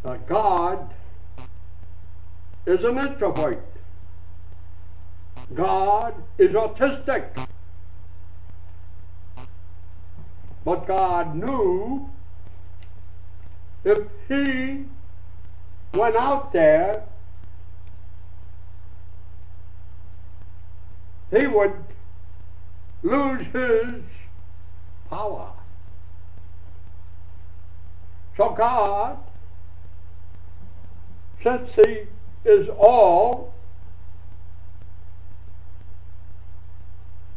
God is an introvert. God is autistic. But God knew if he went out there, he would lose his power. So God, since he is all,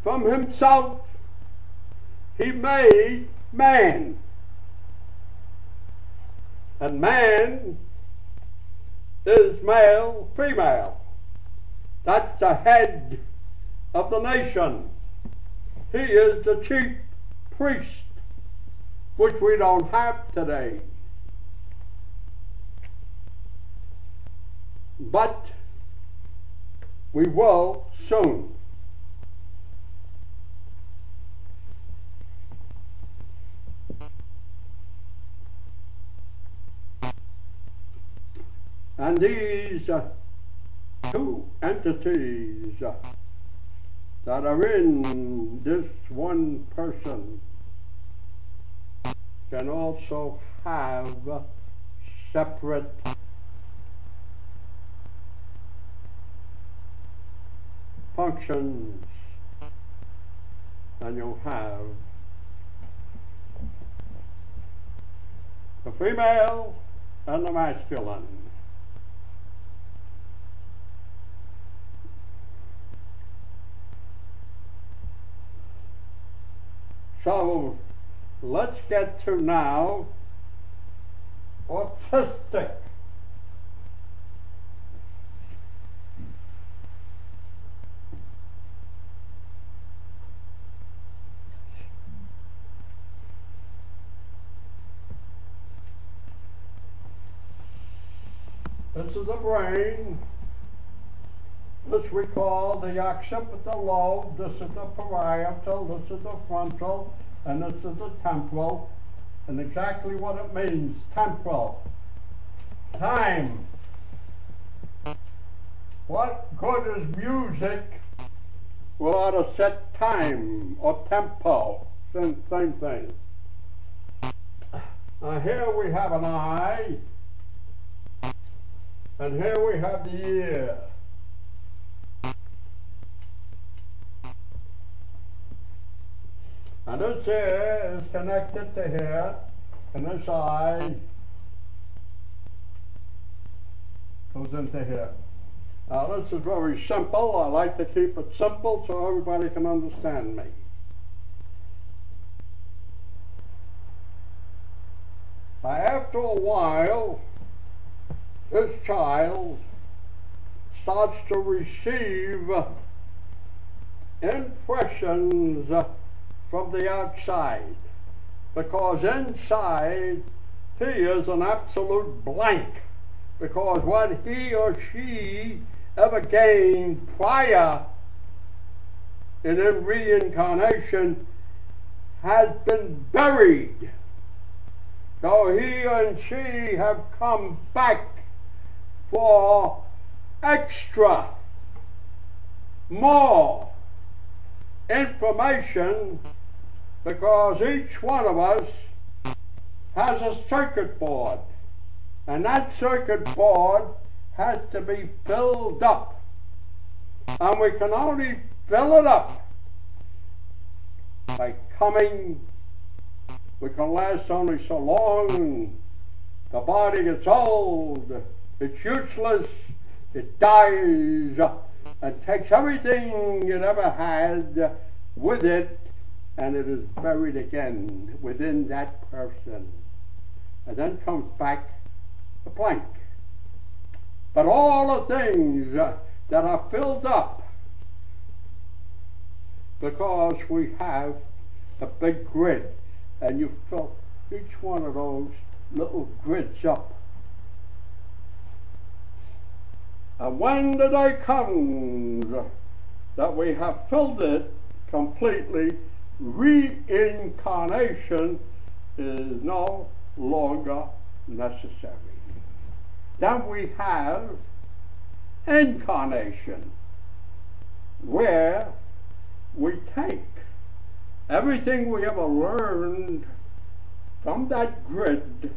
from himself he made man. And man is male, female. That's the head of the nation. He is the chief priest, which we don't have today. But we will soon. And these two entities that are in this one person can also have separate functions, and you'll have the female and the masculine. So let's get to now autistic. This is the brain. This we call the occipital lobe. This is the parietal. This is the frontal. And this is the temporal. And exactly what it means, temporal. Time. What good is music without a set time or tempo? Same thing. Here we have an eye. And here we have the ear. And this ear is connected to here, and this eye goes into here. Now this is very simple. I like to keep it simple so everybody can understand me. After a while, this child starts to receive impressions from the outside, because inside he is an absolute blank, because what he or she ever gained prior in reincarnation has been buried. So he and she have come back for extra, more information, because each one of us has a circuit board, and that circuit board has to be filled up, and we can only fill it up by coming. We can last only so long. The body gets old, it's useless, it dies, and takes everything it ever had with it, and it is buried again within that person. And then comes back the blank. But all the things that are filled up, because we have a big grid, and you fill each one of those little grids up. And when the day comes that we have filled it completely, reincarnation is no longer necessary. Then we have incarnation, where we take everything we ever learned from that grid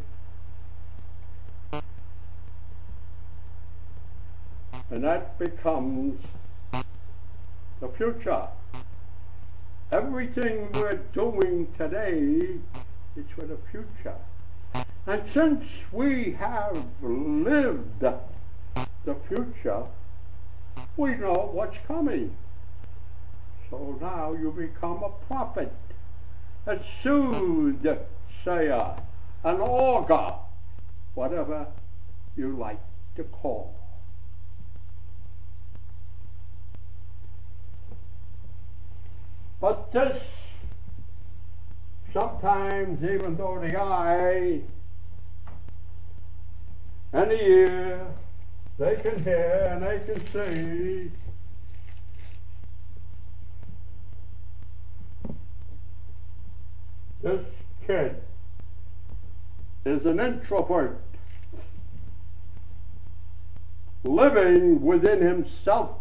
and that becomes the future. Everything we're doing today is for the future. And since we have lived the future, we know what's coming. So now you become a prophet, a soothsayer, an augur, whatever you like to call. But this, sometimes even though the eye and the ear, they can hear and they can see, this kid is an introvert living within himself.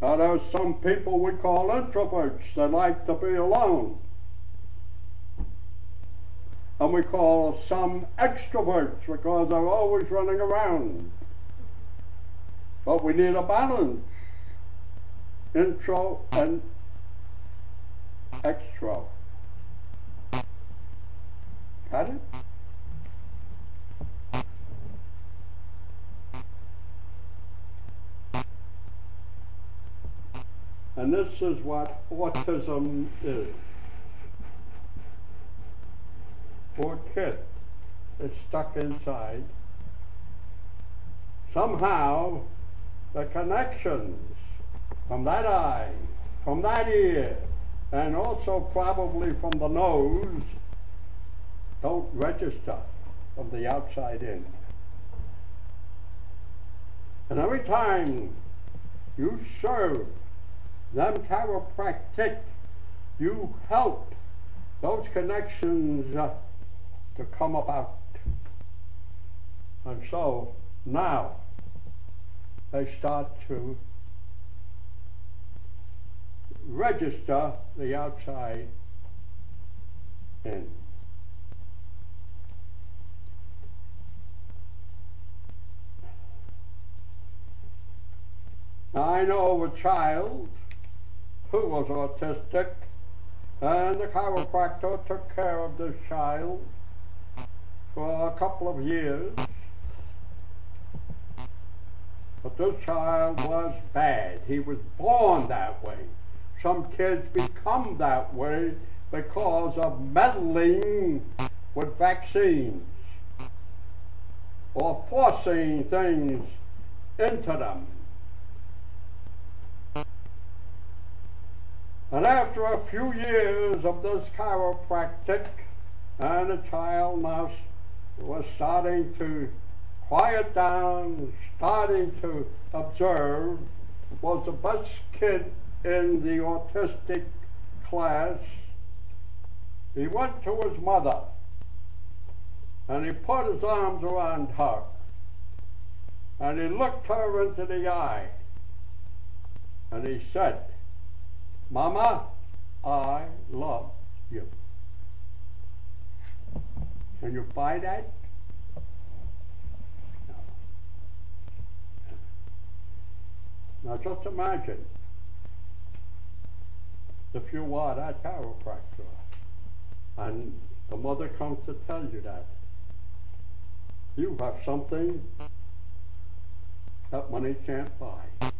Now there's some people we call introverts that like to be alone. And we call some extroverts because they're always running around. But we need a balance. Intro and extro. Got it? And this is what autism is. Poor kid is stuck inside. Somehow the connections from that eye, from that ear, and also probably from the nose don't register from the outside in. And every time you serve them chiropractic, you help those connections to come about. And so now they start to register the outside in. Now I know of a child who was autistic, and the chiropractor took care of this child for a couple of years. But this child was bad. He was born that way. Some kids become that way because of meddling with vaccines or forcing things into them. And after a few years of this chiropractic, and the child now was starting to quiet down, starting to observe, was the best kid in the autistic class. He went to his mother and he put his arms around her and he looked her into the eye and he said, "Mama, I love you." Can you buy that? No. Now just imagine if you are that chiropractor and the mother comes to tell you that you have something that money can't buy.